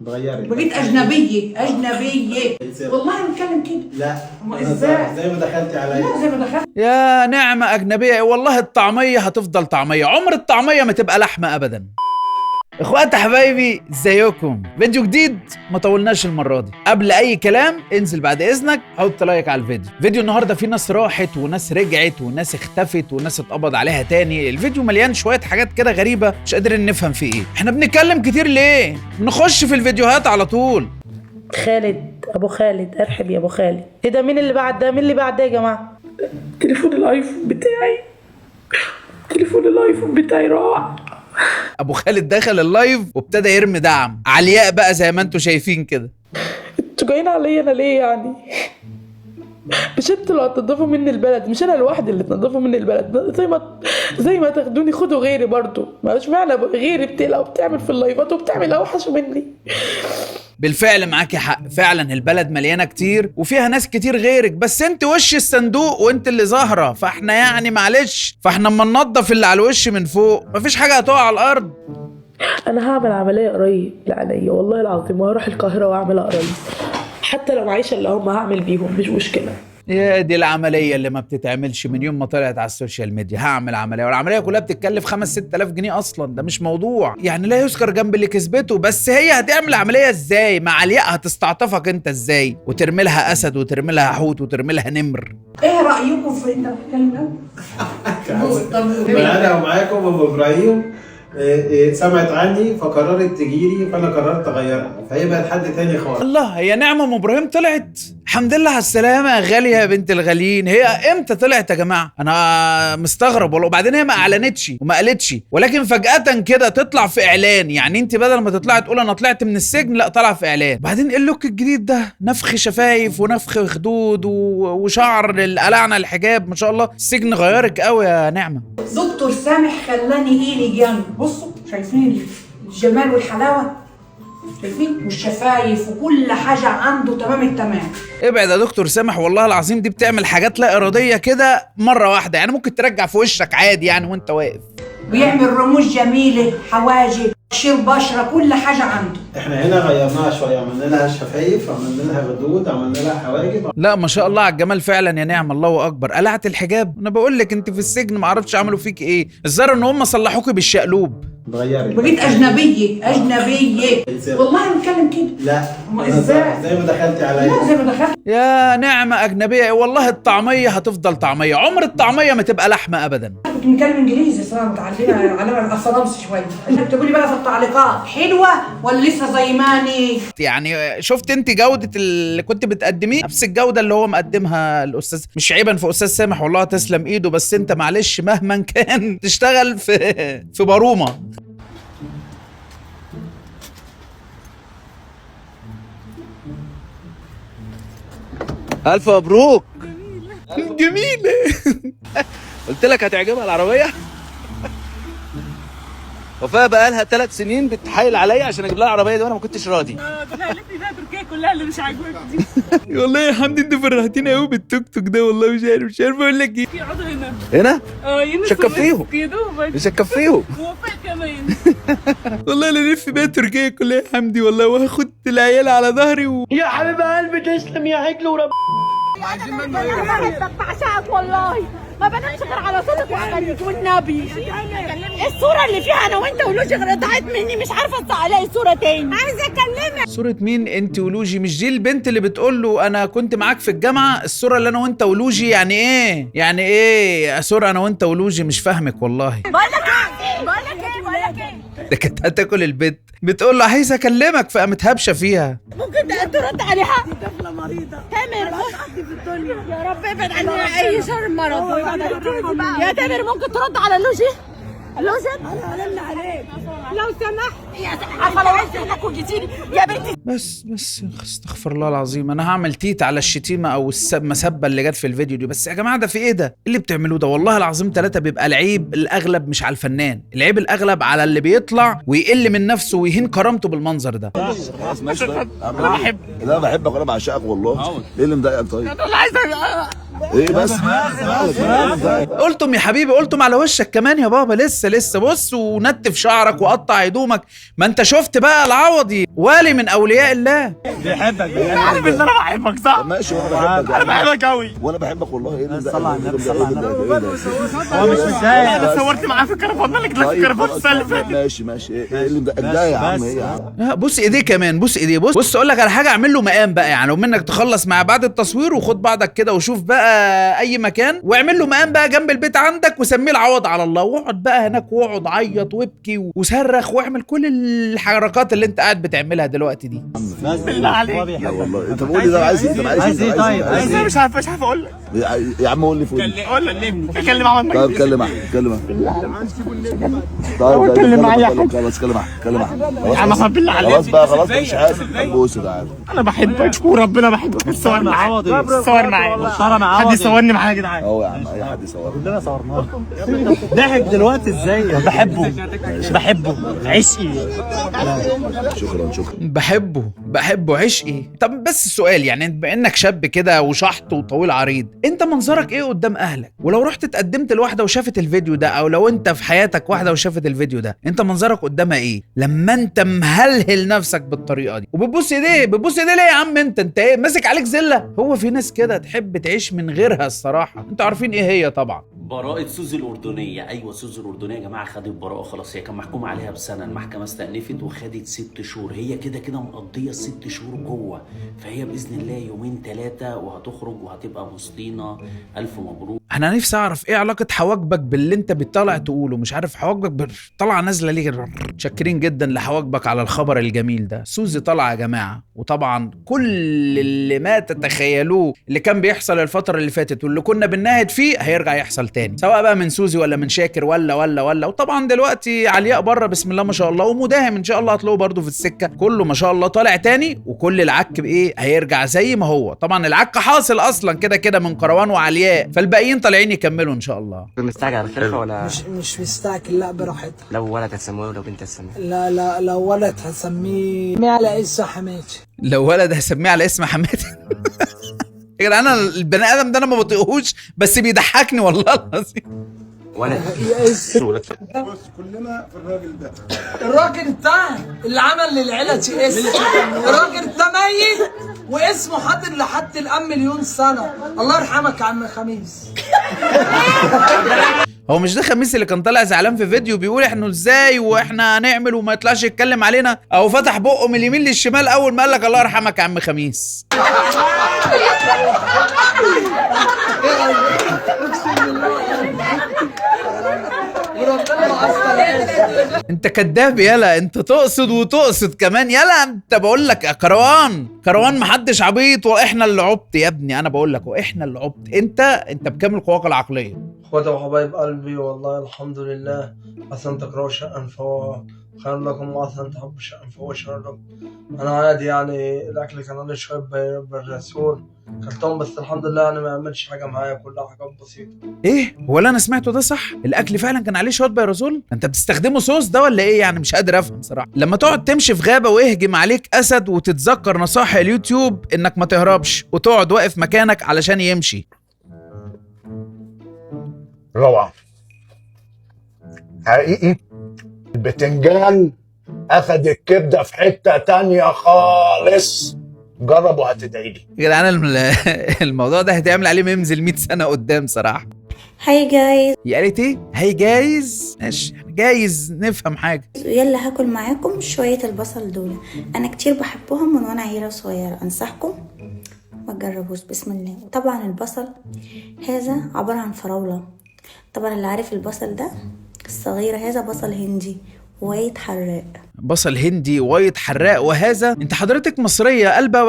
اتغيرت بقيت اجنبيه اجنبيه. والله بتكلم كده. لا ازاي زي ما دخلتي عليا. لا زي ما دخلت. يا نعمة أجنبية، والله الطعمية هتفضل طعمية، عمر الطعمية ما تبقى لحمة أبدا. اخوات حبايبي ازيكم؟ فيديو جديد ما طولناش المرة دي. قبل أي كلام انزل بعد إذنك حط لايك على الفيديو. فيديو النهاردة فيه ناس راحت وناس رجعت وناس اختفت وناس اتقبض عليها تاني. الفيديو مليان شوية حاجات كده غريبة مش قادرين نفهم فيه ايه. احنا بنتكلم كتير ليه؟ نخش في الفيديوهات على طول. خالد ابو خالد، ارحب يا ابو خالد. ايه ده؟ مين اللي بعد ده؟ مين اللي بعد ده يا جماعه؟ تليفون الايفون بتاعي، تليفون الايفون بتاعي راح. ابو خالد دخل اللايف وابتدى يرمي دعم علياء بقى زي ما انتم شايفين كده. انتوا جايين عليا انا ليه يعني؟ مش انتوا اللي هتنضفوا مني البلد، مش انا لوحدي اللي تنضفوا مني البلد. زي ما تاخدوني خدوا غيري برضو. مش معنى غيري بتقلق وبتعمل في اللايفات وبتعمل اوحش مني. بالفعل معاكي حق، فعلا البلد مليانه كتير وفيها ناس كتير غيرك، بس انت وش الصندوق وانت اللي ظاهره، فاحنا يعني معلش، فاحنا اما ننضف اللي على الوش من فوق مفيش حاجه هتقع على الارض. انا هعمل عمليه قريب لعينيا والله العظيم، وهروح القاهره واعملها قريب، حتى لو معيشه اللي هم هعمل بيهم مش مشكله. يا دي العمليه اللي ما بتتعملش من يوم ما طلعت على السوشيال ميديا. هعمل عمليه والعمليه كلها بتتكلف 5-6 آلاف جنيه اصلا، ده مش موضوع يعني لا يذكر جنب اللي كسبته. بس هي هتعمل عمليه ازاي؟ مع علياء هتستعطفك انت ازاي وترمي لها اسد وترمي لها حوت وترمي لها نمر. ايه رايكم في انت بتتكلم انا ومعاكم ام ابراهيم. سمعت عني فقررت تجيلي، فانا قررت اغيرها، فهي بقت حد تاني خالص. الله، هي نعمة ام ابراهيم طلعت؟ الحمد لله على السلامة يا غالية يا بنت الغاليين. هي امتى طلعت يا جماعة؟ انا مستغرب والله. وبعدين هي ما اعلنتش وما قالتش، ولكن فجأة كده تطلع في اعلان. يعني انت بدل ما تطلعي تقول انا طلعت من السجن، لا طالعة في اعلان. بعدين ايه اللوك الجديد ده؟ نفخ شفايف ونفخ خدود وشعر للقلعنا الحجاب، ما شاء الله. السجن غيرك قوي يا نعمة. دكتور سامح خلاني ايلي جنب. بصوا شايفين الجمال والحلاوه؟ شايفين؟ والشفايف وكل حاجه عنده تمام التمام. ابعد يا دكتور سامح، والله العظيم دي بتعمل حاجات لا اراديه كده مره واحده، يعني ممكن ترجع في وشك عادي يعني وانت واقف. بيعمل رموش جميله، حواجب، تقشير بشره، كل حاجه عنده. احنا هنا غيرناها شويه، عملنا لها شفايف، عملنا لها غدود، عملنا لها حواجب. لا ما شاء الله على الجمال فعلا يا نعم، الله اكبر. قلعت الحجاب؟ انا بقول لك انت في السجن ما اعرفش عملوا فيك ايه. الظاهر ان هم صلحوكي بالشقلوب. اتغيرت بقيت اجنبيه اجنبيه. والله بتكلم كده. لا ازاي زي ما دخلتي عليا. لا زي ما دخلت. يا نعمة أجنبية، والله الطعمية هتفضل طعمية، عمر الطعمية ما تبقى لحمة أبدا. كنت بنتكلم انجليزي صراحه، متعلمه على الصدمس شويه. انت بتقولي لي بقى في التعليقات حلوه ولا لسه زي ماني؟ يعني شفت انت جودة اللي كنت بتقدميه نفس الجودة اللي هو مقدمها الأستاذ. مش عيبا في أستاذ سامح والله تسلم إيده، بس انت معلش مهما كان تشتغل في بارومة. ألف مبروك. جميلة. قلت لك هتعجبها العربية. وفاء بقى لها 3 سنين بتحايل عليا عشان اجيب لها العربيه دي وانا ما كنتش راضي. ده انا هلف بيها تركيا كلها اللي مش عاجباك دي. والله يا حمدي انت فرحتيني قوي بالتوك توك ده، والله مش عارف اقول لك ايه. يقعدوا هنا. هنا؟ يونس مش هتكفيهم. يا دوبك. مش هتكفيهم. ووفاء كمان. والله انا الف بيها تركيا كلها يا حمدي والله، وهاخد العيال على ظهري يا حبيب قلبي تسلم يا عجل ورب. انا بعشقك والله، ما بنامش غير على صوتك واغانيك والنبي. الصوره اللي فيها انا وانت ولوجي ضاعت مني، مش عارفه الاقي صوره تاني. عايزه اكلمك. صورة مين انت ولوجي؟ مش دي البنت اللي بتقول له انا كنت معاك في الجامعة؟ الصورة اللي انا وانت ولوجي يعني ايه؟ يعني ايه صورة انا وانت ولوجي؟ مش فاهمك والله. بقول لك ايه ده كانت هتاكل البت، بتقول له عايز اكلمك فقامت هابشه فيها. ممكن ترد عليها؟ دي طفله مريضه تامر. في الدنيا يا رب ابعد عننا اي شر مرض. يا تامر ممكن ترد على لوجي؟ لوجي انا عليك لو سمحت. يا عارفه لو عايز لك وجيتيلي يا بنتي. بس استغفر الله العظيم، انا هعمل تيت على الشتيمه او المسبه اللي جت في الفيديو دي. بس يا جماعه ده في ايه ده؟ اللي بتعملوه ده والله العظيم 3 بيبقى العيب الاغلب مش على الفنان، العيب الاغلب على اللي بيطلع ويقل من نفسه ويهين كرامته بالمنظر ده. انا بحبك وانا بعشقك والله. ايه اللي مضايقك طيب؟ انا عايزه ايه بس مالك؟ قلتم يا حبيبي، قلتم على وشك كمان يا بابا. لسه بص، ونتف شعرك وقطع هدومك. ما انت شفت بقى العوضي ولي من اولياء الله. بيحبك عارف ان انا بحبك صح؟ ماشي وانا بحبك، انا بحبك قوي وانا بحبك والله. ايه ده؟ صلى على النبي، صلى على النبي. هو مش متضايق، انا صورت معاه في الكرفان، مالك في الكرفان السنه اللي فاتت. ماشي ايه اللي مضايقك يا عم؟ ايه يا عم؟ بص ايديه كمان، بص ايديه. بص اقول لك على حاجه، اعمل له مقام بقى. يعني لو منك تخلص مع بعد التصوير وخد بعضك كده وشوف بقى اي مكان واعمل له مقام بقى جنب البيت عندك وسميه العوض على الله، واقعد بقى هناك واقعد عيط وابكي وصرخ واعمل كل الحركات اللي انت قاعد بتعملها دلوقتي دي. بالله عليك. لا والله انت بقول لي ده عايز ايه؟ عايز ايه طيب؟ عايز ايه؟ مش عارف اقول لك. يا عم قول لي فوق. قول لي كلمني، اتكلم معاه. طيب كلم احمد. طيب اتكلم معايا يا حاج. خلاص كلم احمد. يا عم بالله عليك. خلاص بقى خلاص مش عارف. بص تعالى. انا بحبك وربنا بحبك. صور معايا، صور معايا، حد يصورني معايا يا جدعان. اهو يا عم اي حد يصور. كلنا صورناه. ضحك دلوقتي ازاي؟ بحبه عشقي. شكرا بحبه عشقي. طب بس السؤال، يعني بما انك شاب كده وشحط وطويل عريض، انت منظرك ايه قدام اهلك؟ ولو رحت اتقدمت لواحده وشافت الفيديو ده، او لو انت في حياتك واحده وشافت الفيديو ده، انت منظرك قدامها ايه لما انت مهلهل نفسك بالطريقه دي وبتبص ايديه ليه يا عم؟ انت ايه ماسك عليك زله؟ هو في ناس كده تحب تعيش من غيرها الصراحه، انتوا عارفين ايه هي طبعا. براءة سوزي الأردنية. أيوة سوزي الأردنية يا جماعة خدت براءة خلاص. هي كان محكوم عليها بسنة، المحكمة استأنفت وخدت 6 شهور. هي كده مقضية ال6 شهور جوه، فهي بإذن الله يومين 3 وهتخرج وهتبقى مسطينة. ألف مبروك. انا نفسي اعرف ايه علاقه حواجبك باللي انت بتطلع تقوله. مش عارف حواجبك طالعه نازله ليه. متشكرين جدا لحواجبك على الخبر الجميل ده. سوزي طالعه يا جماعه، وطبعا كل اللي ما تتخيلوه اللي كان بيحصل الفتره اللي فاتت واللي كنا بنناهد فيه هيرجع يحصل تاني، سواء بقى من سوزي ولا من شاكر ولا. وطبعا دلوقتي علياء بره بسم الله ما شاء الله، ومداهم ان شاء الله هتلاقوه برده في السكه. كله ما شاء الله طالع تاني، وكل العك بايه هيرجع زي ما هو. طبعا العك حاصل اصلا كده من كروان وعلياء، فالباقيين طالعين يكملوا ان شاء الله. مستعجل على الخلفه ولا مش مستعجل؟ لا براحتك. لو ولد هتسميه ولو بنت هتسميه؟ لا لو ولد هسميه على اسم حماتي. لو ولد هسميه على اسم حماتي. يا جدعان انا البني ادم ده انا ما بطيقهوش، بس بيضحكني والله العظيم. ولد بص كلنا في الراجل ده. الراجل ده اللي عمل للعيلة اسم. الراجل ده ميت واسمه حاضر لحد الان مليون سنة. الله يرحمك يا عم خميس. هو مش ده خميس اللي كان طالع زعلان في فيديو بيقول احنا ازاي واحنا هنعمل وما يطلعش يتكلم علينا؟ او فتح بقه من اليمين للشمال اول ما قال لك الله يرحمك يا عم خميس. انت كداب يالا، انت تقصد وتقصد كمان يالا. انت بقول لك يا كروان محدش عبيط، واحنا اللي عبط يا ابني. انا بقول لك واحنا اللي عبط. انت بكامل قواك العقليه. اخواتي وحبايب قلبي، والله الحمد لله. عسى ان تكرهوا شيئا فهو خير لكم، وعسى ان تحبوا شيئا فهو شر لكم. انا عادي يعني، الاكل كان عليه شويه بالرسول كلتهم، بس الحمد لله يعني ما عملش حاجه معايا، كلها حاجات بسيطه. ايه ولا انا سمعته ده صح؟ الاكل فعلا كان عليه شويه بيرازول؟ انت بتستخدمه صوص ده ولا ايه يعني؟ مش قادر افهم صراحه. لما تقعد تمشي في غابه ويهجم عليك اسد وتتذكر نصائح اليوتيوب انك ما تهربش وتقعد واقف مكانك علشان يمشي. روعه حقيقي. البتنجان اخد الكبده في حته تانية خالص. جرب وهتدعي لي يا جدعان. الموضوع ده هيتعمل عليه ميمز ل 100 سنه قدام صراحه. هاي جايز. يا قالت ايه؟ هاي جايز. ماشي جايز نفهم حاجه. يلا هاكل معاكم شويه البصل دول، انا كتير بحبهم من وانا عيله صغيره، انصحكم ما تجربوش. بسم الله. وطبعا البصل هذا عباره عن فراوله. طبعا اللي عارف البصل ده الصغير، هذا بصل هندي وايد حراق. بصل هندي وايد حراق. وهذا انت حضرتك مصريه قلبه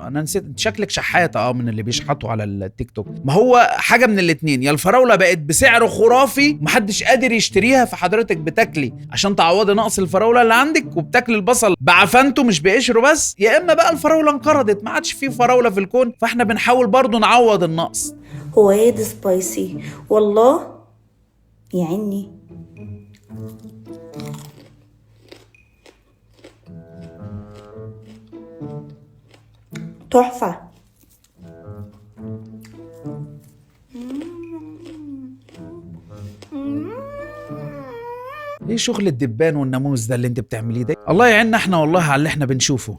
انا نسيت. انت شكلك شحاته من اللي بيشحطوا على التيك توك. ما هو حاجه من الاتنين، يا الفراوله بقت بسعر خرافي محدش قادر يشتريها، فحضرتك بتاكلي عشان تعوضي نقص الفراوله اللي عندك، وبتاكلي البصل بعفنته مش بقشره بس، يا اما بقى الفراوله انقرضت ما عادش فيه فراوله في الكون، فاحنا بنحاول برضو نعوض النقص. هو وايد سبايسي والله يا عيني. تحفة. ليه شغل الدبان والناموس ده اللي انت بتعمليه ده؟ الله يعيننا احنا والله على اللي احنا بنشوفه.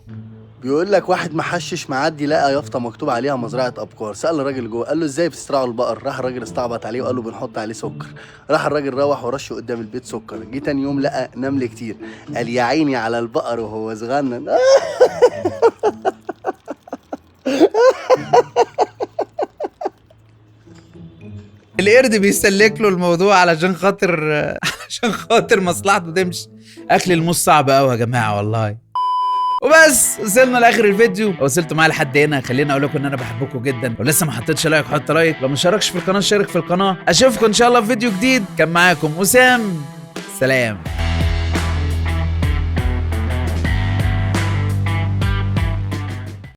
بيقول لك واحد محشش معدي لقى يافطه مكتوب عليها مزرعه ابقار، سال الراجل جوه قال له ازاي بتسترعوا البقر؟ راح الراجل استعبط عليه وقال له بنحط عليه سكر. راح الراجل روح ورشه قدام البيت سكر. جه تاني يوم لقى نمل كتير، قال يا عيني على البقر وهو صغنن. القرد بيسلك له الموضوع علشان خاطر مصلحته تمشي. اكل الموز صعب قوي يا جماعه والله. وبس وصلنا لاخر الفيديو. لو وصلتوا معايا لحد هنا خليني اقول لكم ان انا بحبكم جدا. لو لسه ما حطيتش لايك حط لايك. لو ما شاركش في القناه شارك في القناه. اشوفكم ان شاء الله في فيديو جديد. كان معاكم وسام، سلام.